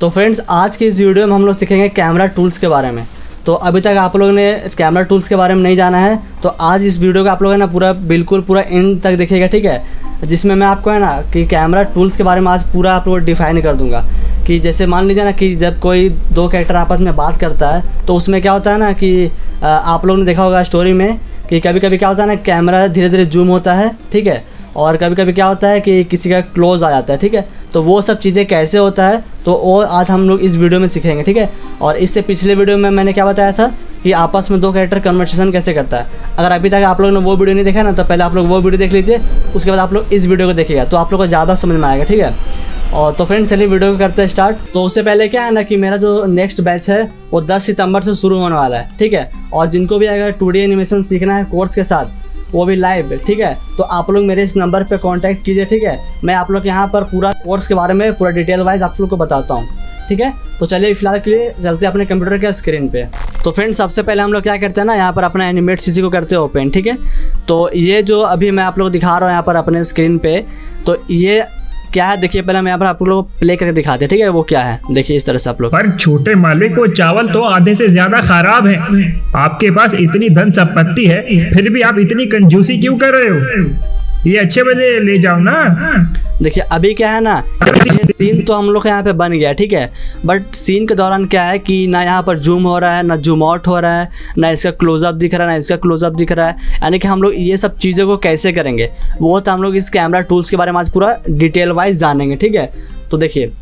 तो फ्रेंड्स, आज की इस वीडियो में हम लोग सीखेंगे कैमरा टूल्स के बारे में। तो अभी तक आप लोगों ने कैमरा टूल्स के बारे में नहीं जाना है तो आज इस वीडियो को आप लोग है ना पूरा एंड तक देखिएगा, ठीक है। जिसमें मैं आपको है ना कि कैमरा टूल्स के बारे में आज पूरा आप लोग डिफाइन कर दूंगा। कि जैसे मान लीजिए ना कि जब कोई दो कैरेक्टर आपस में बात करता है तो उसमें क्या होता है ना कि आप लोगों ने देखा होगा स्टोरी में कि कभी कभी क्या होता है ना, कैमरा धीरे धीरे जूम होता है, ठीक है। और कभी कभी क्या होता है कि किसी का क्लोज आ जाता है, ठीक है। तो वो सब चीज़ें कैसे होता है तो वो आज हम लोग इस वीडियो में सीखेंगे, ठीक है। और इससे पिछले वीडियो में मैंने क्या बताया था कि आपस में दो कैरेक्टर कन्वर्सेशन कैसे करता है। अगर अभी तक आप लोगों ने वो वीडियो नहीं देखा ना तो पहले आप लोग वो वीडियो देख लीजिए, उसके बाद आप लोग इस वीडियो को देखिएगा तो आप लोग को ज़्यादा समझ में आएगा, ठीक है। और तो फ्रेंड्स, चलिए वीडियो को करते हैं स्टार्ट। तो उससे पहले क्या है ना कि मेरा जो नेक्स्ट बैच है वो 10 सितंबर से शुरू होने वाला है, ठीक है। और जिनको भी अगर 2D एनिमेशन सीखना है कोर्स के साथ, वो भी लाइव, ठीक है, तो आप लोग मेरे इस नंबर पे कांटेक्ट कीजिए, ठीक है। मैं आप लोग यहाँ पर पूरा कोर्स के बारे में पूरा डिटेल वाइज आप लोग को बताता हूँ, ठीक है। तो चलिए फिलहाल के लिए चलते हैं अपने कंप्यूटर के स्क्रीन पे। तो फ्रेंड्स, सबसे पहले हम लोग क्या करते हैं ना, यहाँ पर अपना एनिमेट सीसी को करते हैं ओपन, ठीक है। तो ये जो अभी मैं आप लोग को दिखा रहा हूँ यहाँ पर अपने स्क्रीन पे, तो ये क्या है देखिए। पहले मैं यहाँ पर आप लोगों को प्ले करके दिखाते हैं, ठीक है। वो क्या है देखिए इस तरह से आप लोग। पर छोटे मालिक को चावल तो आधे से ज्यादा खराब है। आपके पास इतनी धन संपत्ति है फिर भी आप इतनी कंजूसी क्यों कर रहे हो? ये अच्छे बजे ले जाओ ना। देखिए अभी क्या है ना, ये सीन तो हम लोग के यहाँ पे बन गया, ठीक है। बट सीन के दौरान क्या है कि ना यहाँ पर जूम हो रहा है, ना जूम आउट हो रहा है, ना इसका क्लोजअप दिख रहा है, ना इसका क्लोजअप दिख रहा है। यानी कि हम लोग ये सब चीज़ों को कैसे करेंगे वो तो हम लोग इस कैमरा टूल्स के बारे में आज पूरा डिटेल वाइज जानेंगे, ठीक है। तो देखिए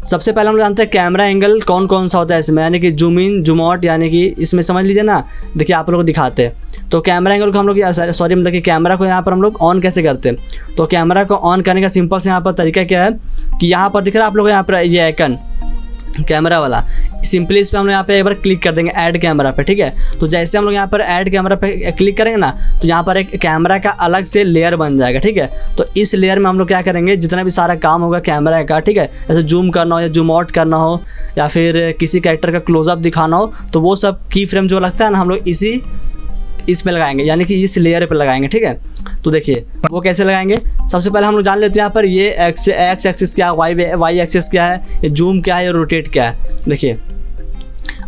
सबसे पहले हम लोग जानते हैं कैमरा एंगल कौन कौन सा होता है इसमें, यानी कि जूम इन जूम आउट, यानी कि इसमें समझ लीजिए ना। देखिए आप लोग को दिखाते हैं तो कैमरा एंगल को हम लोग मतलब कि कैमरा को यहाँ पर हम लोग ऑन कैसे करते हैं। तो कैमरा को ऑन करने का सिंपल से यहाँ पर तरीका क्या है कि यहाँ पर दिख रहा है आप लोग यहाँ पर ये आइकन कैमरा वाला, सिंपली इस पर हम लोग यहाँ पे एक बार क्लिक कर देंगे ऐड कैमरा पे, ठीक है। तो जैसे हम लोग यहाँ पर ऐड कैमरा पे क्लिक करेंगे ना तो यहाँ पर एक कैमरा का अलग से लेयर बन जाएगा, ठीक है। तो इस लेयर में हम लोग क्या करेंगे, जितना भी सारा काम होगा कैमरा का, ठीक है, जैसे जूम करना हो या जूम आउट करना हो या फिर किसी कैरेक्टर का क्लोजअप दिखाना हो, तो वो सब की फ्रेम जो लगता है ना हम लोग इसमें लगाएंगे, यानी कि इस लेयर पे लगाएंगे, ठीक है। तो देखिए वो कैसे लगाएंगे, सबसे पहले हम लोग जान लेते हैं यहाँ पर ये एक्स एक्सिस क्या है, वाई एक्सिस क्या है, ये जूम क्या है, ये रोटेट क्या है। देखिए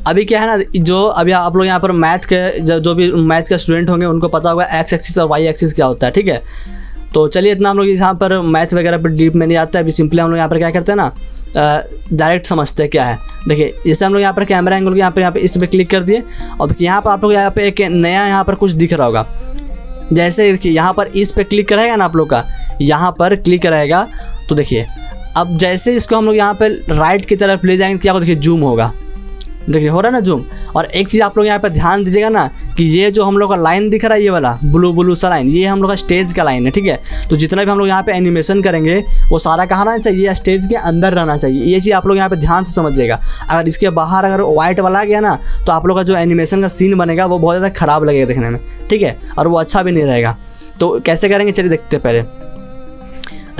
अभी क्या है ना, जो अभी आप लोग यहाँ पर मैथ के जो भी मैथ के स्टूडेंट होंगे उनको पता होगा एक्स एक्सिस और वाई एक्सिस क्या होता है, ठीक है। तो चलिए इतना हम लोग यहाँ पर मैथ वगैरह पर डीप में नहीं आता है, अभी सिंपली हम लोग यहाँ पर क्या करते हैं ना डायरेक्ट समझते हैं क्या है। देखिए जैसे हम लोग यहाँ पर कैमरा एंगल यहाँ पे इस पर क्लिक कर दिए और यहाँ पर आप लोग यहाँ पे एक नया यहाँ पर कुछ दिख रहा होगा। जैसे देखिए यहाँ पर इस पे क्लिक कराएगा ना आप लोग का, यहाँ पर क्लिक कराएगा तो देखिए अब जैसे इसको हम लोग यहाँ पे राइट की तरफ ले जाएंगे क्या होगा, देखिए जूम होगा, देखिए हो रहा है ना जूम। और एक चीज़ आप लोग यहाँ पे ध्यान दीजिएगा ना कि ये जो हम लोग का लाइन दिख रहा है ये वाला ब्लू सा लाइन, ये हम लोग का स्टेज का लाइन है, ठीक है। तो जितना भी हम लोग यहाँ पे एनिमेशन करेंगे वो सारा कहाँ रहना चाहिए, स्टेज के अंदर रहना चाहिए। ये चीज़ आप लोग यहाँ पे ध्यान से समझिएगा। अगर इसके बाहर अगर वाइट वाला आ गया ना तो आप लोग का जो एनिमेशन का सीन बनेगा वो बहुत ज़्यादा ख़राब लगेगा देखने में, ठीक है, और वो अच्छा भी नहीं रहेगा। तो कैसे करेंगे चलिए देखते हैं पहले।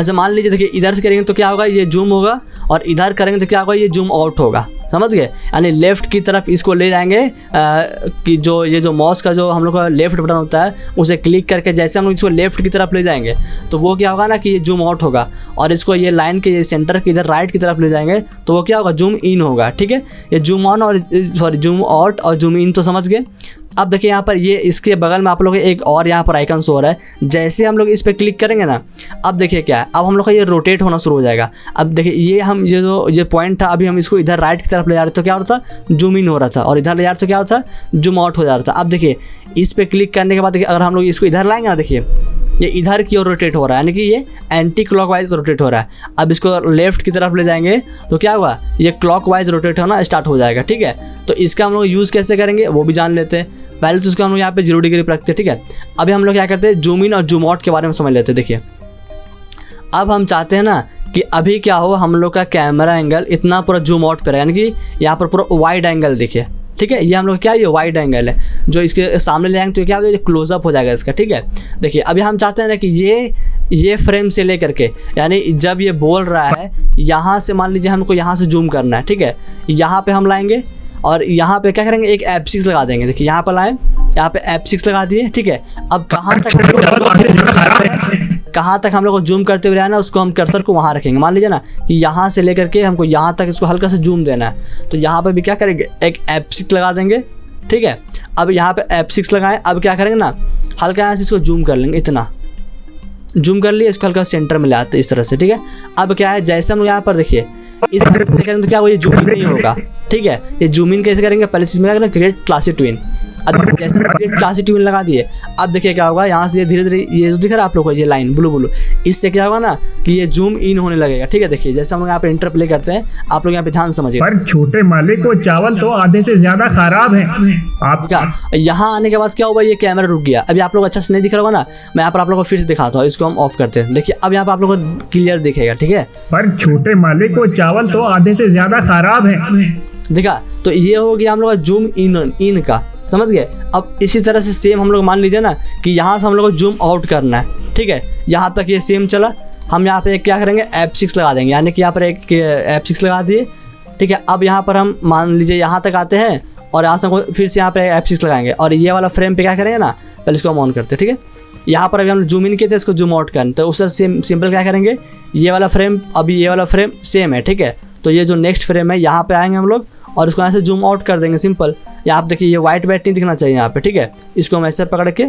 ऐसे मान लीजिए देखिए इधर से करेंगे तो क्या होगा, ये जूम होगा, और इधर करेंगे तो क्या होगा, ये जूम आउट होगा, समझ गए। यानी लेफ़्ट की तरफ इसको ले जाएंगे कि जो ये जो माउस का जो हम लोग का लेफ़्ट बटन होता है उसे क्लिक करके जैसे हम लोग इसको लेफ़्ट की तरफ ले जाएंगे तो वो क्या होगा ना कि ये जूम आउट होगा, और इसको ये लाइन के ये सेंटर की इधर राइट की तरफ ले जाएंगे तो वो क्या होगा, जूम इन होगा, ठीक है। ये जूम ऑन और जूम आउट और जूम इन तो समझ गए। अब देखिए यहाँ पर ये इसके बगल में आप लोग एक और यहाँ पर आइकन शो हो रहा है, जैसे हम लोग इस पर क्लिक करेंगे ना अब देखिए क्या है, अब हम लोग का ये रोटेट होना शुरू हो जाएगा। अब देखिए ये हम ये पॉइंट था अभी हम इसको इधर राइट की तरफ ले जा रहे थे तो क्या हो रहा था, जूम इन हो रहा था, और इधर ले जा रहे तो क्या होता है, जूम आउट हो जा रहा था। अब देखिए इस पर क्लिक करने के बाद देखिए अगर हम लोग इसको इधर लाएंगे ना, देखिए ये इधर की ओर रोटेट हो रहा है, यानी कि ये एंटी क्लॉकवाइज रोटेट हो रहा है। अब इसको लेफ्ट की तरफ ले जाएंगे तो क्या हुआ, ये क्लॉकवाइज रोटेट होना स्टार्ट हो जाएगा, ठीक है। तो इसका हम लोग यूज़ कैसे करेंगे वो भी जान लेते हैं। पहले तो इसको हम लोग यहाँ पे 0 डिग्री पर रखते हैं, ठीक है। अभी हम लोग क्या करते हैं, जूम इन और जूम आउट के बारे में समझ लेते हैं। देखिए अब हम चाहते हैं ना कि अभी क्या हो, हम लोग का कैमरा एंगल इतना पूरा जूम आउट पर है, यानी कि यहाँ पर पूरा वाइड एंगल देखिए, ठीक है। ये हम लोग क्या ये वाइड एंगल है, जो इसके सामने ले आएंगे तो क्या हो जाएगा, क्लोजअप हो जाएगा इसका, ठीक है। देखिए अभी हम चाहते हैं ना कि ये फ्रेम से लेकर के, यानी जब ये बोल रहा है यहाँ से मान लीजिए हमको यहाँ से जूम करना है, ठीक है, यहाँ पे हम लाएंगे और यहाँ पे क्या करेंगे, एक F6 लगा देंगे। देखिए यहाँ पर लाए, यहाँ पे F6 लगा दिए, ठीक है। अब कहाँ तक कहाँ तक हम लोग को जूम करते हुए रहना, उसको हम कर्सर को वहाँ रखेंगे। मान लीजिए ना कि यहाँ से लेकर के हमको यहाँ तक इसको हल्का से जूम देना है, तो यहाँ पर भी क्या करेंगे, एक F6 लगा देंगे, ठीक है। अब यहाँ पे F6 लगाएं, अब क्या करेंगे ना, हल्का यहाँ से इसको जूम कर लेंगे, इतना जूम कर लिए, इसको हल्का सेंटर में ले आते हैं इस तरह से, ठीक है। अब क्या है, जैसे हम यहाँ पर देखिए इस करेंगे तो क्या होगा, ये जूम इन नहीं होगा, ठीक है। ये जूम इन कैसे करेंगे, पहले इसमें क्या करेंगे, क्रिएट क्लासी ट्विन। अब जैसे क्रिएट क्लासी ट्विन लगा दिए, अब देखिए क्या होगा, यहाँ से धीरे धीरे ये जो दिख रहा है आप लोग को, ये लाइन ब्लू ब्लू, इससे क्या होगा ना कि ये जूम इन होने लगेगा, ठीक है। देखिए जैसे हम लोग यहाँ पे इंटर प्ले करते हैं, आप लोग यहाँ पे ध्यान समझिए। पर छोटे मालिक को चावल तो आधे से ज्यादा खराब है। आप क्या यहाँ आने के बाद क्या हुआ, ये कैमरा रुक गया। अभी आप लोग अच्छा से नहीं दिख रहा होगा ना, मैं यहाँ पर आप लोगों को फिर से दिखाता हूँ, इसको हम ऑफ करते हैं। देखिए अब यहाँ पर आप लोग को क्लियर दिखेगा, ठीक है। पर छोटे मालिक को चावल तो आधे से ज्यादा खराब है। देखा, तो ये हो गया हम लोग का जूम इन का, समझ गए। अब इसी तरह से सेम हम लोग मान लीजिए ना कि यहाँ से हम लोग को जूम आउट करना है, ठीक है। यहाँ तक ये सेम चला, हम यहाँ पे क्या करेंगे, F6 लगा देंगे, यानी कि यहाँ पर एक F6 लगा दिए, ठीक है। अब यहाँ पर हम मान लीजिए यहाँ तक आते हैं और यहाँ से फिर से यहाँ पे F6 लगाएंगे और ये वाला फ्रेम पे क्या करेंगे ना, पहले इसको हम ऑन करते हैं, ठीक है। यहाँ पर अभी हम जूम इन किए थे, इसको जूम आउट करना, तो उससे सिंपल क्या करेंगे, ये वाला फ्रेम, अभी ये वाला फ्रेम सेम है, ठीक है। तो ये जो नेक्स्ट फ्रेम है यहाँ पे आएंगे हम लोग और इसको यहाँ से जूम आउट कर देंगे, सिंपल। या आप देखिए ये वाइट बैट नहीं दिखना चाहिए यहाँ पे, ठीक है। इसको हम ऐसे पकड़ के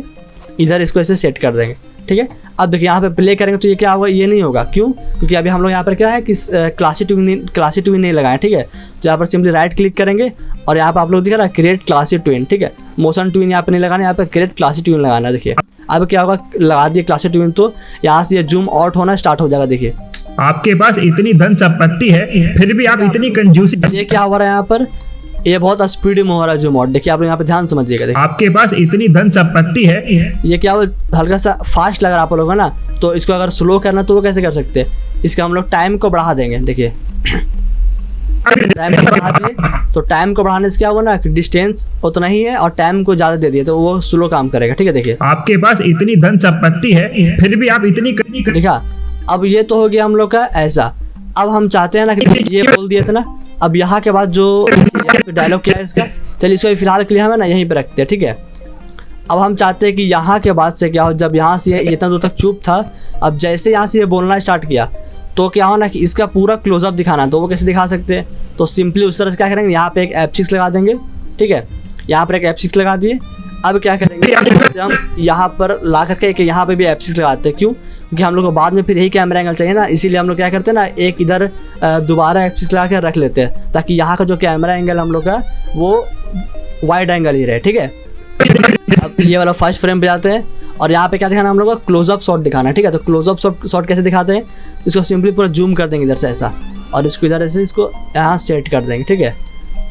इधर इसको ऐसे सेट कर देंगे, ठीक है। अब देखिए यहाँ पे प्ले करेंगे तो ये क्या होगा, ये नहीं होगा, क्यों, क्योंकि अभी हम लोग यहाँ पर क्या है कि क्लासी ट्विन नहीं लगाए, ठीक है। तो यहाँ पर सिंपली राइट क्लिक करेंगे और यहाँ पर आप लोग दिख रहा है क्रिएट क्लासी ट्विन, ठीक है। मोशन ट्विन यहाँ पे नहीं लगाना, यहाँ पे क्रिएट क्लासी ट्विन लगाना है। देखिए अब क्या होगा, लगा दिए क्लासी ट्विन, तो यहाँ से ये जूम आउट होना स्टार्ट हो जाएगा। देखिए आपके पास इतनी धन संपत्ति है, फिर भी आप इतनी कंजूसी। ये क्या हो रहा है यहाँ पर, ये बहुत स्पीड में हो रहा है जूम आउट। देखिए आप यहाँ पे ध्यान समझिएगा। देखिए आपके पास इतनी धन संपत्ति है, ये क्या हो, हल्का सा फास्ट लग रहा है आप लोगों को ना, तो इसको अगर स्लो करना तो वो कैसे कर सकते हैं, इसका हम लोग टाइम को बढ़ा देंगे। देखिए टाइम को बढ़ा दिए, तो टाइम को बढ़ाने से क्या होगा ना कि डिस्टेंस उतना ही है और टाइम को ज़्यादा दे दिए तो वो स्लो काम करेगा, ठीक है। देखिए आपके पास इतनी धन संपत्ति है, फिर भी आप इतनी देखा। अब ये तो हो गया हम लोग का ऐसा। अब हम चाहते हैं ना कि ये बोल दिए थे ना, अब यहाँ के बाद जो डायलॉग क्या है इसका, चलिए इसको फिलहाल के लिए हमें ना यहीं पे रखते हैं, ठीक है। अब हम चाहते हैं कि यहाँ के बाद से क्या हो, जब यहाँ से इतना दूर तक चुप था, अब जैसे यहाँ से ये बोलना स्टार्ट किया तो क्या हो ना कि इसका पूरा क्लोजअप दिखाना है, तो वो कैसे दिखा सकते हैं, तो सिंपली उस तरह से क्या करेंगे, यहाँ पे एक F6 लगा देंगे, ठीक है। यहाँ पर एक F6 लगा दिए। अब क्या करेंगे, हम यहाँ पर ला करके एक यहाँ पे भी F6 लगाते हैं, क्यों, क्योंकि हम लोग को बाद में फिर यही कैमरा एंगल चाहिए ना, इसीलिए हम लोग क्या करते हैं ना, एक इधर दोबारा F6 लगा कर रख लेते हैं ताकि यहाँ का जो कैमरा एंगल हम लोग का वो वाइड एंगल ही रहे, ठीक है। अब ये वाला फर्स्ट फ्रेम पे जाते हैं और यहाँ पे क्या दिखाना हम लोग को, क्लोजअप शॉट दिखाना है, ठीक है। तो क्लोजअप शॉट कैसे दिखाते हैं, इसको सिंपली पूरा जूम कर देंगे इधर से ऐसा, और इसको इधर ऐसे इसको यहाँ सेट कर देंगे, ठीक है।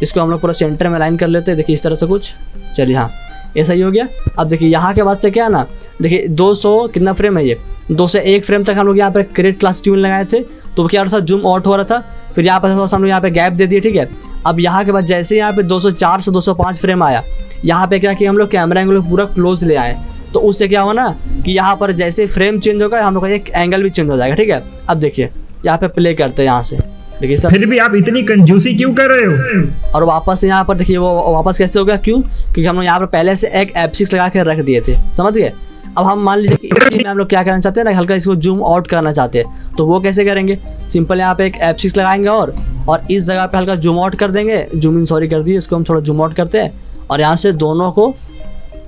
इसको हम लोग पूरा सेंटर में लाइन कर लेते हैं, देखिए इस तरह से कुछ, चलिए हाँ ऐसा ही हो गया। अब देखिए यहाँ के बाद से क्या है ना, देखिए 200 कितना फ्रेम है, ये 201 फ्रेम तक हम लोग यहाँ पर क्रिएट क्लासी ट्विन लगाए थे, तो क्या हो रहा था, जूम आउट हो रहा था। फिर यहाँ पर थोड़ा सा हम लोग यहाँ पे गैप दे दिए, ठीक है। अब यहाँ के बाद जैसे यहाँ पे 204 से 205 फ्रेम आया, यहाँ पे क्या किया हम लोग, कैमरा एंगल पूरा क्लोज ले आए, तो उससे क्या हुआ ना कि यहाँ पर जैसे फ्रेम चेंज होगा हम लोग का एक एंगल भी चेंज हो जाएगा, ठीक है। अब देखिए यहाँ पे प्ले करते हैं यहाँ से, देखिए सर, फिर भी आप इतनी कंजूसी क्यों कर रहे हो। और वापस यहाँ पर देखिए वो वापस कैसे हो गया, क्यों, क्योंकि हम लोग यहाँ पर पहले से एक F6 लगा के रख दिए थे, समझ गए। अब हम मान लीजिए कि इसी में हम लोग क्या करना चाहते हैं ना, हल्का इसको जूम आउट करना चाहते हैं, तो वो कैसे करेंगे, सिंपल यहाँ पे एक F6 लगाएंगे और इस जगह पे हल्का जूम आउट कर देंगे, जूम इन सॉरी कर दिए, इसको हम थोड़ा जूम आउट करते हैं और यहाँ से दोनों को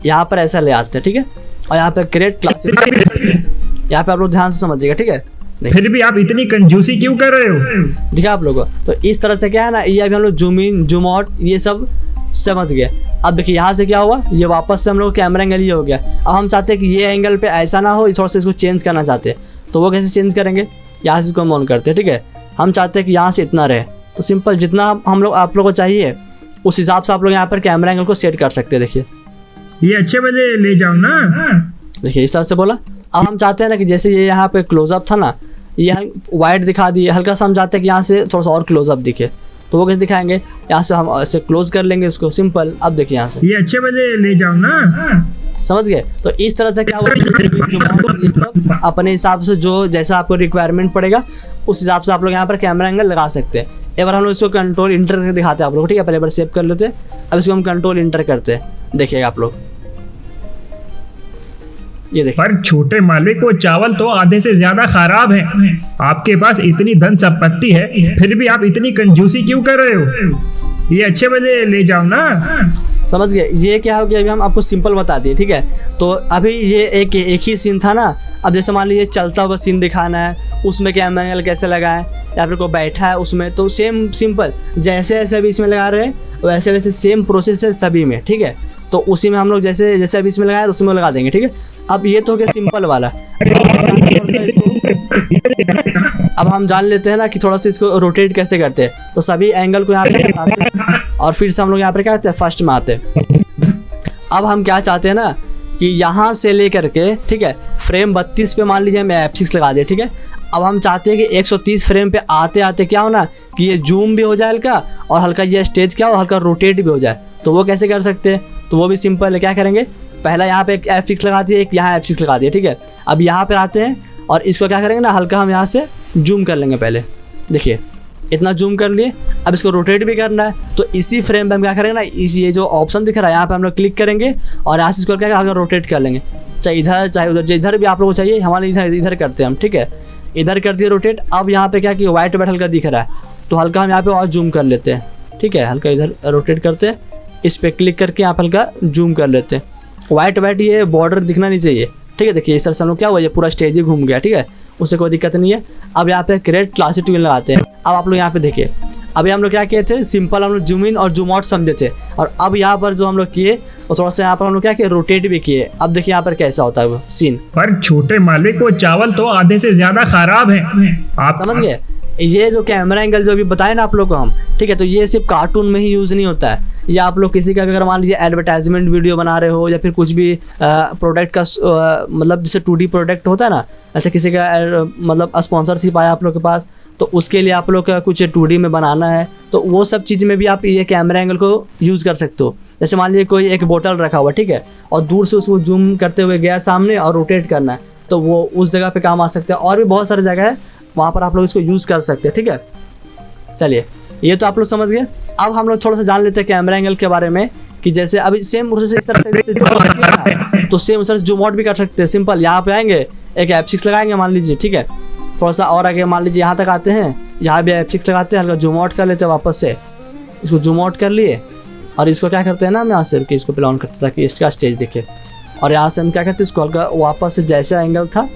यहाँ पर ऐसा ले आते हैं, ठीक है। और यहाँ पे क्रिएट क्लासी, यहाँ पे आप लोग ध्यान से समझिएगा, ठीक है। फिर भी आप इतनी कंजूसी क्यों कर रहे हो, देखिए आप लोगों को, तो इस तरह से क्या है ना, ये अभी हम लोग जूम इन जूम आउट ये सब समझ गए। अब देखिए यहाँ से क्या हुआ, ये वापस से हम लोग कैमरा एंगल ये हो गया। अब हम चाहते हैं कि ये एंगल पे ऐसा ना हो, थोड़ा सा इसको चेंज करना चाहते हैं, तो वो कैसे चेंज करेंगे, यहाँ से इसको हम ऑन करते हैं, ठीक है। हम चाहते हैं कि यहाँ से इतना रहे, तो सिंपल जितना हम लोग आप लोग को चाहिए उस हिसाब से आप लोग यहाँ पर कैमरा एंगल को सेट कर सकते हैं। देखिए ये अच्छे वाले ले जाओ ना, देखिए इस तरह से बोला। अब हम चाहते हैं ना कि जैसे ये यहाँ पे क्लोजअप था ना, ये वाइड दिखा दिए, हल्का सा हम चाहते हैं कि यहाँ से थोड़ा सा और क्लोजअप दिखे, तो वो कैसे दिखाएंगे, यहाँ से हम ऐसे क्लोज कर लेंगे उसको, सिंपल। अब देखिए यहाँ से ये अच्छे वाले ले जाओ ना, समझ गए। तो इस तरह से क्या होगा, ये सब अपने हिसाब से जो जैसा आपको रिक्वायरमेंट पड़ेगा उस हिसाब से आप लोग यहाँ पर कैमरा एंगल लगा सकते हैं। एक बार हम लोग इसको कंट्रोल इंटर करके दिखाते हैं आप लोग, ठीक है। पहले बार सेव कर लेते हैं, अब इसको हम कंट्रोल इंटर करते हैं, देखिएगा आप लोग। ये देखिए। पर छोटे मालिक वो चावल तो आधे से ज्यादा खराब है। आपके पास इतनी धन संपत्ति है, फिर भी आप इतनी कंजूसी क्यों कर रहे हो? ये अच्छे वाले ले जाओ ना। समझ गए। ये क्या हो गया, अभी हम आपको सिंपल बता दिए, ठीक है। तो अभी ये एक ही सीन था ना। अब जैसे मान लीजिए चलता हुआ सीन दिखाना है, उसमें कैमरा एंगल कैसे लगाएं, या फिर कोई बैठा है उसमें, तो सेम सिंपल जैसे जैसे अभी इसमें लगा रहे हैं वैसे वैसे सेम प्रोसेस है सभी में, ठीक है। तो उसी में हम लोग जैसे जैसे अभी इसमें लगाए उसी में लगा देंगे, ठीक है। अब ये तो हो गया सिंपल वाला। अब हम जान लेते हैं ना कि थोड़ा सा इसको रोटेट कैसे करते हैं। तो सभी एंगल को यहाँ पे बताते हैं और फिर से हम लोग यहाँ पे क्या करते हैं, फर्स्ट में आते हैं। अब हम क्या चाहते हैं ना कि यहाँ से लेकर के, ठीक है, फ्रेम 32 पे मान लीजिए मैं F6 लगा दिया, ठीक है। अब हम चाहते हैं कि 130 फ्रेम पे आते आते क्या हो ना कि ये जूम भी हो जाए हल्का, और हल्का ये स्टेज क्या हो हल्का रोटेट भी हो जाए। तो वो कैसे कर सकते हैं, तो वो भी सिंपल है। क्या करेंगे, पहला यहाँ पे एक F6 लगा दिए, एक यहाँ F6 लगा दिए, ठीक है। अब यहाँ पे आते हैं और इसको क्या करेंगे ना, हल्का हम यहाँ से जूम कर लेंगे। पहले देखिए इतना जूम कर लिए। अब इसको रोटेट भी करना है, तो इसी फ्रेम पे हम क्या करेंगे ना, इसी ये जो ऑप्शन दिख रहा है यहाँ पे हम लोग क्लिक करेंगे और यहाँ से इसको क्या हल्का रोटेट कर लेंगे, चाहे इधर चाहे उधर, जिधर भी आप लोगों को चाहिए। हमारे इधर करते हैं हम, ठीक है। इधर कर दिए रोटेट। अब यहाँ पे क्या कि वाइट हल्का दिख रहा है, तो हल्का हम यहाँ पे और जूम कर लेते हैं, ठीक है। हल्का इधर रोटेट करते हैं, इस पर क्लिक करके यहाँ पे हल्का जूम कर लेते हैं। वाइट ये बॉर्डर दिखना नहीं चाहिए, ठीक है। देखिए इस तरह से हम लोग क्या हुआ, ये पूरा स्टेज ही घूम गया, ठीक है। उससे कोई दिक्कत नहीं है। अब यहाँ पे क्रिएट क्लासिक ट्यून लगाते हैं। अब आप लोग यहाँ पे देखिए, अभी हम लोग क्या किए थे, सिंपल हम लोग जूम इन और जूम आउट समझे थे, और अब यहाँ पर जो हम लोग किए और थोड़ा सा यहाँ पर हम लोग क्या किए, रोटेट भी किए। अब देखिए यहाँ पर कैसा होता है वो सीन। पर छोटे मालिक वो चावल तो आधे से ज्यादा खराब है। आप समझ गए। ये जो कैमरा एंगल जो अभी बताए ना आप लोग को हम, ठीक है, तो ये सिर्फ कार्टून में ही यूज़ नहीं होता है। या आप लोग किसी का अगर मान लीजिए एडवर्टाइजमेंट वीडियो बना रहे हो, या फिर कुछ भी प्रोडक्ट का मतलब जैसे 2D प्रोडक्ट होता है ना, ऐसे किसी का मतलब स्पॉन्सरशिप आया आप लोग के पास, तो उसके लिए आप लोग का कुछ 2D में बनाना है, तो वो सब चीज़ में भी आप ये कैमरा एंगल को यूज़ कर सकते हो। जैसे मान लीजिए कोई एक बोतल रखा हुआ, ठीक है, और दूर से उसको जूम करते हुए गया सामने और रोटेट करना है, तो वो उस जगह पे काम आ सकता है। और भी बहुत सारी जगह है वहाँ पर आप लोग इसको यूज़ कर सकते हैं, ठीक है। चलिए ये तो आप लोग समझ गए। अब हम लोग थोड़ा सा जान लेते हैं कैमरा एंगल के बारे में, कि जैसे अभी सेम तो सेम सर जूम आउट भी कर सकते हैं। सिंपल यहाँ पे आएंगे, एक F6 लगाएंगे मान लीजिए, ठीक है। थोड़ा सा और आगे मान लीजिए यहाँ तक आते हैं, यहाँ भी F6 लगाते हैं, हल्का जूम आउट कर लेते हैं वापस से। इसको जूम आउट कर लिए और इसको क्या करते हैं ना, हम यहाँ से कि इसको प्ले ऑन करते ताकि इसका स्टेज दिखे। और यहाँ से हम क्या करते हैं, इसको हल्का वापस से जैसा एंगल था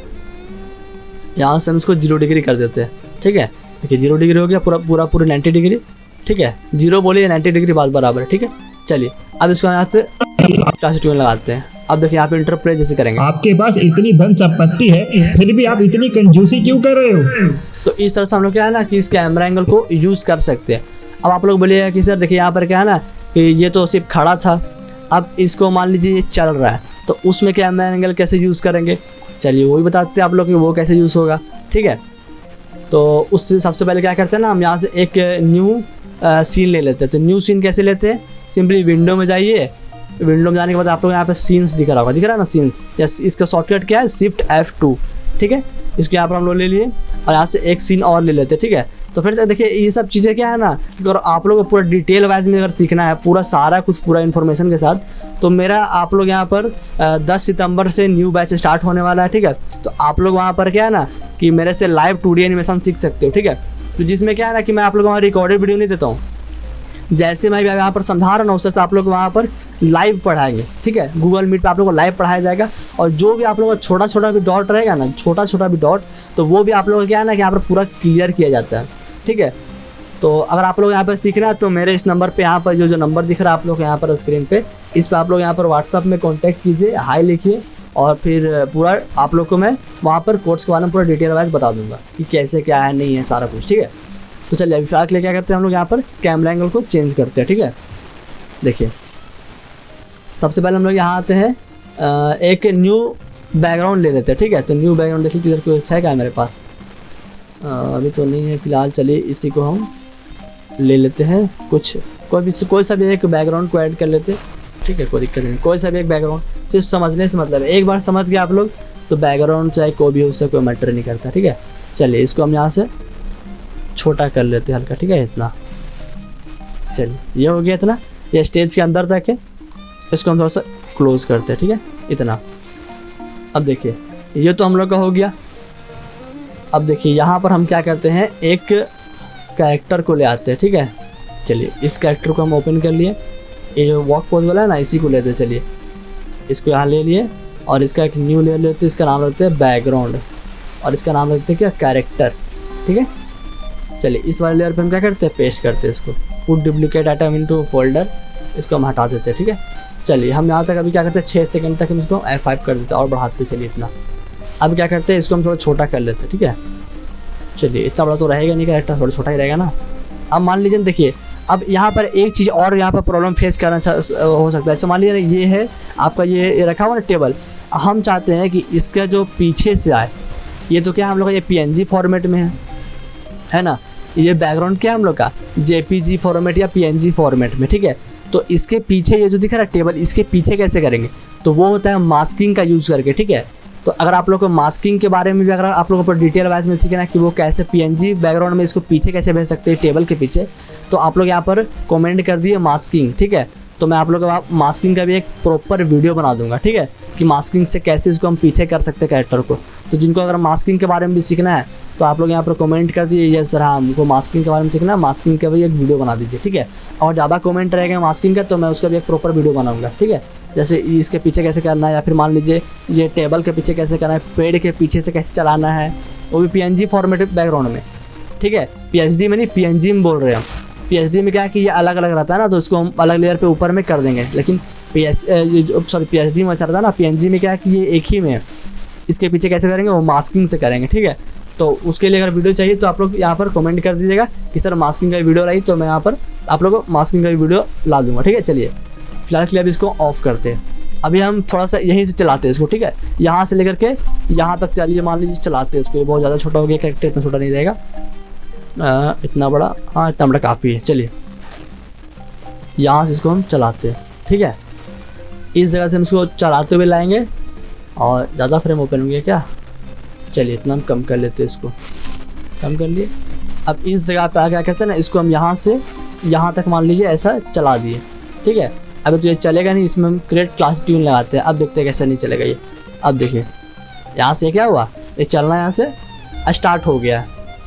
यहाँ से हम इसको 0 डिग्री कर देते हैं, ठीक है। देखिए 0 डिग्री हो गया, पूरा 90 डिग्री, ठीक है। 0 बोलिए 90 डिग्री बात बराबर है, ठीक है। चलिए अब इसको यहाँ पे क्लासिक ट्यून लगाते हैं। अब देखिए यहाँ पे इंटरप्रेट जैसे करेंगे। आपके पास इतनी धन संपत्ति है, फिर भी आप इतनी कंजूसी क्यों कर रहे हो? तो इस तरह से हम लोग क्या है ना कि इस कैमरा एंगल को यूज़ कर सकते हैं। अब आप लोग बोलिए कि सर देखिए यहाँ पर क्या है ना कि ये तो सिर्फ खड़ा था, अब इसको मान लीजिए ये चल रहा है, तो उसमें कैमरा एंगल कैसे यूज़ करेंगे, चलिए वो भी बताते हैं आप लोग कि वो कैसे यूज़ होगा, ठीक है। तो उससे सबसे पहले क्या करते हैं ना, हम यहाँ से एक न्यू सीन ले लेते हैं। तो न्यू सीन कैसे लेते हैं, सिंपली विंडो में जाइए। विंडो में जाने के बाद आप लोग यहाँ पे सीन्स दिख रहा है ना, सीन्स, या इसका शॉर्टकट क्या है, शिफ्ट F2, ठीक है। इसको यहाँ पर हम लोग ले लिए और यहाँ से एक सीन और ले लेते हैं, ठीक है। तो फिर से देखिए ये सब चीज़ें क्या है ना, अगर आप लोग को पूरा डिटेल वाइज में अगर सीखना है पूरा सारा कुछ पूरा इन्फॉर्मेशन के साथ, तो मेरा आप लोग यहाँ पर 10 सितंबर से न्यू बैच स्टार्ट होने वाला है, ठीक है। तो आप लोग वहाँ पर क्या है ना कि मेरे से लाइव 2D एनिमेशन सीख सकते हो, ठीक है। तो जिसमें क्या है ना कि मैं आप लोग वहाँ रिकॉर्डेड वीडियो नहीं देता हूँ, जैसे मैं यहाँ पर समझा रहा हूँ उससे आप लोग वहाँ पर लाइव पढ़ाएंगे, ठीक है। गूगल मीट पे आप लोगों को लाइव पढ़ाया जाएगा, और जो भी आप लोगों का छोटा छोटा भी डॉट रहेगा ना, छोटा भी डॉट, तो वो भी आप लोगों को क्या है ना कि यहाँ पर पूरा क्लियर किया जाता है, ठीक है। तो अगर आप लोग यहाँ पर सीखना है तो मेरे इस नंबर पे यहाँ पर जो नंबर दिख रहा है आप लोग यहाँ पर स्क्रीन पे, इस पर आप लोग यहाँ पर व्हाट्सअप में कॉन्टैक्ट कीजिए, हाई लिखिए, और फिर पूरा आप लोग को मैं वहाँ पर कोर्स के बारे में पूरा डिटेल वाइज बता दूंगा कि कैसे क्या है नहीं है सारा कुछ, ठीक है। तो चलिए अभी फिलहाल के लिए क्या करते हैं, हम लोग यहाँ पर कैमरा एंगल को चेंज करते हैं, ठीक है। देखिए सबसे पहले हम लोग यहाँ आते हैं, एक न्यू बैकग्राउंड ले लेते हैं, ठीक है। तो न्यू बैकग्राउंड देख लीजिए, इधर कोई अच्छा है क्या मेरे पास, अभी तो नहीं है फिलहाल। चलिए इसी को हम ले लेते हैं, कुछ कोई सा भी एक बैकग्राउंड को ऐड कर लेते हैं, ठीक है। कोई दिक्कत नहीं, कोई सा भी एक बैकग्राउंड, सिर्फ समझने से मतलब है, एक बार समझ गए आप लोग तो बैकग्राउंड चाहे कोई भी हो, उससे कोई मैटर नहीं करता, ठीक है। चलिए इसको हम यहाँ से छोटा कर लेते हैं हल्का, ठीक है, इतना। चलिए ये हो गया इतना, ये स्टेज के अंदर तक है। इसको हम थोड़ा सा क्लोज करते हैं, ठीक है, इतना। अब देखिए ये तो हम लोग का हो गया। अब देखिए यहाँ पर हम क्या करते हैं, एक कैरेक्टर को ले आते हैं, ठीक है। चलिए इस कैरेक्टर को हम ओपन कर लिए, ये जो वॉक पोज वाला है ना इसी को लेते हैं। चलिए इसको यहाँ ले लिए और इसका एक न्यू लेयर लेते हैं, इसका नाम रखते हैं बैकग्राउंड और इसका नाम रखते हैं क्या, कैरेक्टर, ठीक है। चलिए इस वाले लेयर पे हम क्या करते हैं, पेस्ट करते हैं इसको, put duplicate item into folder, इसको हम हटा देते हैं, ठीक है। चलिए हम यहाँ तक अभी क्या करते हैं 6 सेकंड तक हम इसको F5 कर देते हैं और बढ़ाते चलिए इतना। अब क्या करते हैं इसको हम थोड़ा छोटा कर लेते हैं, ठीक है। चलिए इतना बड़ा तो रहेगा नहीं कैरेक्टर, थोड़ा छोटा ही रहेगा ना। अब मान लीजिए देखिए अब यहाँ पर एक चीज़ और यहाँ पर प्रॉब्लम फेस करना हो सकता है। ऐसे मान लीजिए ये है आपका ये रखा हुआ ना टेबल, हम चाहते हैं कि इसका जो पीछे से आए, ये तो क्या हम लोग का ये PNG फॉर्मेट में है ना, ये बैकग्राउंड क्या है हम लोग का JPG फॉर्मेट या PNG फॉर्मेट में, ठीक है। तो इसके पीछे ये जो दिख रहा है टेबल, इसके पीछे कैसे करेंगे, तो वो होता है मास्किंग का यूज़ करके, ठीक है। तो अगर आप लोग को मास्किंग के बारे में भी अगर आप लोगों को डिटेल वाइज में सीखना है कि वो कैसे PNG बैकग्राउंड में इसको पीछे कैसे भेज सकते हैं टेबल के पीछे, तो आप लोग यहाँ पर कमेंट कर दिए मास्किंग, ठीक है। तो मैं आप लोगों को मास्किंग का भी एक प्रॉपर वीडियो बना दूंगा, ठीक है, कि मास्किंग से कैसे इसको हम पीछे कर सकते हैं कैरेक्टर को। तो जिनको अगर मास्किंग के बारे में भी सीखना है तो आप लोग यहाँ पर कमेंट कर दिए यस सर हाँ हमको मास्किंग के बारे में सीखना है, मास्किंग का भी एक वीडियो बना दीजिए, ठीक है। और ज़्यादा कमेंट रहेगा मास्किंग का तो मैं उसका भी एक प्रॉपर वीडियो बनाऊंगा, ठीक है। जैसे इसके पीछे कैसे करना है, या फिर मान लीजिए ये टेबल के पीछे कैसे करना है, पेड़ के पीछे से कैसे चलाना है, वो भी PNG फॉर्मेट बैकग्राउंड में, ठीक है। PSD में नहीं PNG में बोल रहे हैं हम। PSD में क्या है कि ये अलग अलग रहता है ना, तो इसको हम अलग लेयर पे ऊपर में कर देंगे। लेकिन PSD में अच्छा रहता है ना, PNG में क्या है कि ये एक ही में है। इसके पीछे कैसे करेंगे, वो मास्किंग से करेंगे, ठीक है। तो उसके लिए अगर वीडियो चाहिए तो आप लोग यहाँ पर कमेंट कर दीजिएगा कि सर मास्किंग का वीडियो लाई, तो मैं यहाँ पर आप लोगों को मास्किंग का वीडियो ला दूंगा, ठीक है। चलिए फिलहाल के लिए अभी इसको ऑफ करते हैं। अभी हम थोड़ा सा यहीं से चलाते हैं इसको, ठीक है। यहाँ से लेकर के यहाँ तक चलिए मान लीजिए चलाते हैं इसको। ये बहुत ज़्यादा छोटा हो गया कैरेक्टर, इतना छोटा नहीं रहेगा, इतना बड़ा, हाँ इतना बड़ा काफ़ी है। चलिए यहाँ से इसको हम चलाते हैं, ठीक है। इस जगह से हम इसको चलाते हुए लाएंगे और ज़्यादा फ्रेम ओपन होंगे क्या, चलिए इतना हम कम कर लेते हैं, इसको कम कर लिए। अब इस जगह पे क्या कहते हैं ना, इसको हम यहाँ से यहाँ तक मान लीजिए ऐसा चला दिए, ठीक है। अभी तो ये चलेगा नहीं, इसमें हम क्रिएट क्लास ट्यून लगाते हैं। अब देखते हैं कैसे नहीं चलेगा ये। अब देखिए यहाँ से क्या हुआ, ये चलना यहाँ से स्टार्ट हो गया,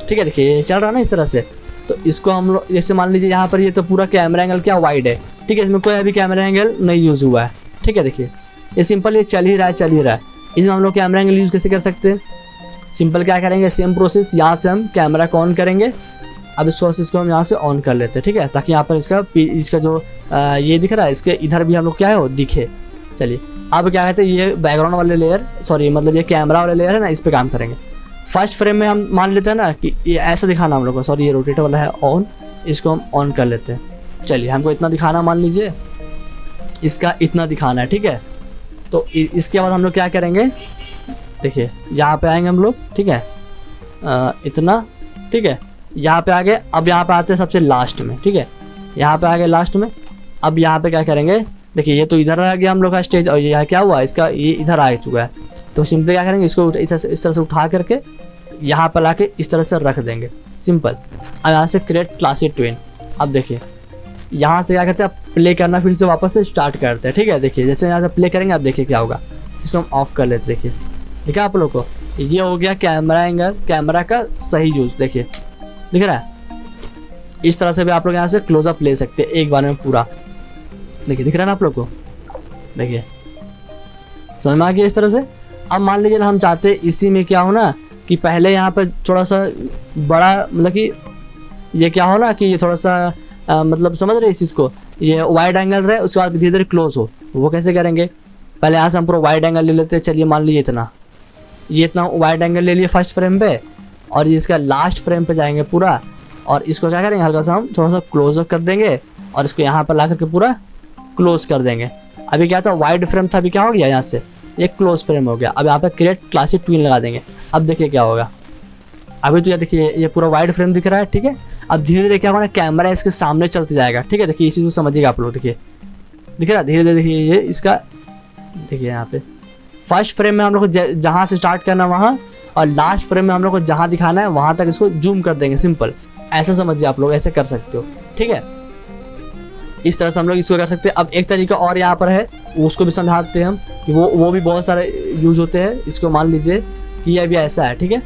ठीक है। देखिए ये चल रहा है ना इस तरह से। तो इसको हम लोग जैसे मान लीजिए यहाँ पर ये तो पूरा कैमरा एंगल क्या वाइड है, ठीक है, इसमें कोई अभी कैमरा एंगल नहीं यूज़ हुआ है, ठीक है। देखिए ये सिंपल ये चल ही रहा है। इसमें हम लोग कैमरा एंगल यूज़ कैसे कर सकते हैं, सिंपल क्या करेंगे, सेम प्रोसेस, यहाँ से हम कैमरा को ऑन करेंगे। अब इस प्रोसेस को हम यहाँ से ऑन कर लेते हैं, ठीक है, ताकि यहाँ पर इसका जो ये दिख रहा है इसके इधर भी हम लोग क्या है वो दिखे। चलिए अब क्या कहते हैं, ये बैकग्राउंड वाले लेयर, सॉरी मतलब ये कैमरा वाले लेयर है ना, इस पर काम करेंगे। फर्स्ट फ्रेम में हम मान लेते हैं ना कि ये ऐसा दिखाना हम लोग को, सॉरी ये रोटेटर वाला है ऑन, इसको हम ऑन कर लेते हैं। चलिए हमको इतना दिखाना, मान लीजिए इसका इतना दिखाना है, ठीक है। तो इसके बाद हम लोग क्या करेंगे, देखिए यहाँ पे आएंगे हम लोग, ठीक है, इतना, ठीक है। यहाँ पे आ गए, अब यहाँ पे आते हैं सबसे लास्ट में, ठीक है, यहाँ पे आ गए लास्ट में। अब यहाँ पे क्या करेंगे, देखिए ये तो इधर आ गया हम लोग का स्टेज, और यहाँ क्या हुआ, इसका ये इधर आ चुका है। तो सिंपली क्या करेंगे, इसको इस तरह से उठा करके यहाँ पर ला के इस तरह से रख देंगे, सिंपल। अब यहाँ से क्रिएट क्लास ट्यून। अब देखिए यहाँ से क्या करते हैं, प्ले करना फिर से वापस से स्टार्ट करते हैं, ठीक है। देखिए जैसे यहाँ से प्ले करेंगे, अब देखिए क्या होगा, इसको हम ऑफ कर लेते, देखिए ठीक है आप लोग को। ये हो गया कैमरा एंगल, कैमरा का सही यूज़, देखिए दिख रहा है। इस तरह से भी आप लोग यहाँ से क्लोजअप ले सकते हैं एक बार में पूरा, देखिए दिख रहा है ना आप लोग को, देखिए समझ में आ गया इस तरह से। अब मान लीजिए हम चाहते हैं इसी में क्या हो ना कि पहले यहाँ पर थोड़ा सा बड़ा, मतलब कि ये क्या हो ना कि ये थोड़ा सा मतलब समझ रहे इस चीज़ को, ये वाइड एंगल रहे, उसके बाद धीरे धीरे क्लोज हो। वो कैसे करेंगे, पहले यहाँ से हम पूरा वाइड एंगल ले लेते हैं। चलिए मान लीजिए ये इतना वाइड एंगल ले लिए फर्स्ट फ्रेम पे, और ये इसका लास्ट फ्रेम पे जाएंगे पूरा, और इसको क्या करेंगे, हल्का सा हम थोड़ा सा क्लोज कर देंगे और इसको यहाँ पर ला करके पूरा क्लोज कर देंगे। अभी क्या था, वाइड फ्रेम था, अभी क्या हो गया, यहाँ से ये क्लोज फ्रेम हो गया। अब यहाँ पर क्रिएट क्लास ट्यून लगा देंगे। अब देखिए क्या होगा, अभी तो ये देखिए ये पूरा वाइड फ्रेम दिख रहा है, ठीक है। अब धीरे धीरे क्या होगा ना, कैमरा इसके सामने चलते जाएगा, ठीक है। देखिए इस चीज़ को समझिएगा आप लोग, देखिए दिख रहा है धीरे धीरे, देखिए ये इसका, देखिए यहाँ पे फर्स्ट फ्रेम में हम लोग को जहाँ से स्टार्ट करना है वहाँ, और लास्ट फ्रेम में हम लोग को जहाँ दिखाना है वहाँ तक इसको जूम कर देंगे, सिंपल ऐसा समझिए आप लोग, ऐसे कर सकते हो, ठीक है। इस तरह से हम लोग इसको कर सकते हैं। अब एक तरीका और यहाँ पर है, उसको भी समझाते हैं हम कि वो भी बहुत सारे यूज़ होते हैं। इसको मान लीजिए कि ये अभी ऐसा है, ठीक है।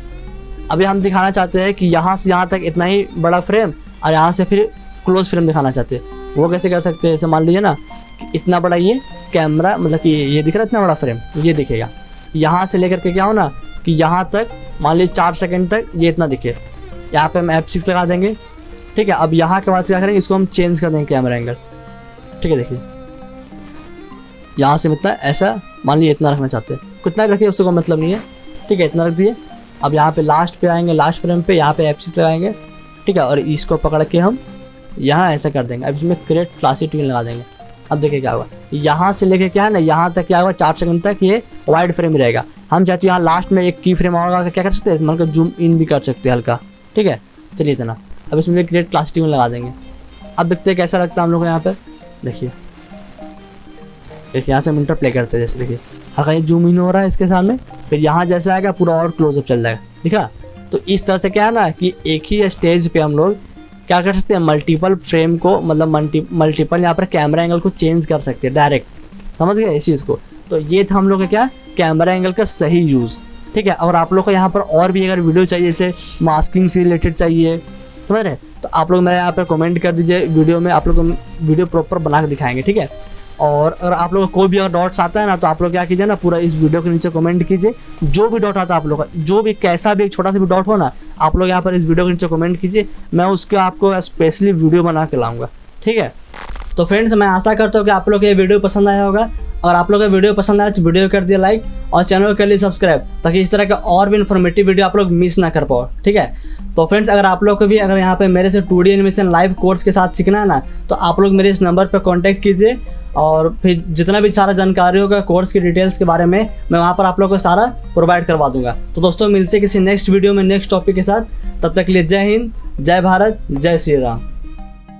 अभी हम दिखाना चाहते हैं कि यहाँ से यहाँ तक इतना ही बड़ा फ्रेम और यहाँ से फिर क्लोज फ्रेम दिखाना चाहते हैं। वो कैसे कर सकते हैं? जैसे मान लीजिए ना कि इतना बड़ा ये कैमरा, मतलब कि ये दिख रहा है इतना बड़ा फ्रेम, ये दिखेगा। यहाँ से लेकर के क्या हो ना कि यहाँ तक मान लीजिए 4 सेकंड तक ये इतना दिखे। यहाँ पे हम F6 लगा देंगे, ठीक है। अब यहाँ के बाद क्या करेंगे, इसको हम चेंज कर देंगे कैमरा एंगल, ठीक है। देखिए यहाँ से इतना ऐसा मान लीजिए इतना रखना चाहते हैं, कितना रखिए उसको कोई मतलब नहीं है, ठीक है। इतना रख दिए। अब यहाँ पे लास्ट पे आएंगे, लास्ट फ्रेम पे यहाँ पे F6 लगाएंगे, ठीक है। और इसको पकड़ के हम यहाँ ऐसा कर देंगे। अब इसमें क्रिएट क्लासिक ट्यून लगा देंगे। अब देखिए क्या होगा, यहाँ से लेके क्या है ना यहाँ तक क्या होगा, 4 सेकंड तक ये वाइड फ्रेम रहेगा। हम चाहते हैं यहाँ लास्ट में एक की फ्रेम और लगा क्या कर सकते हैं, इसमें मतलब जूम इन भी कर सकते हैं हल्का, ठीक है। चलिए इतना। अब इसमें क्रिएट क्लासिक ट्यून लगा देंगे। अब देखते हैं कैसा लगता है हम लोग को यहाँ पर। देखिए यहाँ से हम इंटर प्ले करते हैं, जैसे देखिए हल्का ये जूम इन हो रहा है इसके सामने, फिर यहाँ जैसे आएगा पूरा और क्लोजअप चल जाएगा, दिखा। तो इस तरह से क्या है ना कि एक ही स्टेज पे हम लोग क्या कर सकते हैं, मल्टीपल फ्रेम को मतलब मल्टीपल यहाँ पर कैमरा एंगल को चेंज कर सकते हैं डायरेक्ट, समझ गए इस चीज़ को। तो ये था हम लोग का क्या कैमरा एंगल का सही यूज़, ठीक है। और आप लोग को यहाँ पर और भी अगर वीडियो चाहिए, जैसे मास्किंग से रिलेटेड चाहिए, समझ रहे, तो आप लोग मेरे यहाँ पर कमेंट कर दीजिए। वीडियो में आप लोग को वीडियो प्रॉपर बना के दिखाएंगे, ठीक है। और अगर आप लोग को कोई भी अगर डॉट्स आता है ना, तो आप लोग क्या कीजिए ना, पूरा इस वीडियो के नीचे कमेंट कीजिए। जो भी डॉट आता है आप लोग का, जो भी कैसा भी एक छोटा सा भी डॉट हो ना, आप लोग यहाँ पर इस वीडियो के नीचे कमेंट कीजिए, मैं उसके आपको स्पेशली वीडियो बना के लाऊंगा, ठीक है। तो फ्रेंड्स, मैं आशा करता हूँ कि आप लोग को ये वीडियो पसंद आया होगा। अगर आप लोग को वीडियो पसंद आया तो वीडियो कर दिया लाइक और चैनल को कर लिए सब्सक्राइब, ताकि इस तरह का और भी इन्फॉर्मेटिव वीडियो आप लोग मिस ना कर पाओ, ठीक है। तो फ्रेंड्स, अगर आप लोग को भी अगर यहाँ पे मेरे से 2D एनिमेशन लाइव कोर्स के साथ सीखना है ना, तो आप लोग मेरे इस नंबर पर कॉन्टैक्ट कीजिए और फिर जितना भी सारा जानकारी होगा कोर्स की डिटेल्स के बारे में, मैं वहाँ पर आप लोग को सारा प्रोवाइड करवा दूंगा। तो दोस्तों, मिलते हैं किसी नेक्स्ट वीडियो में नेक्स्ट टॉपिक के साथ। तब तक के लिए जय हिंद, जय भारत, जय श्री राम।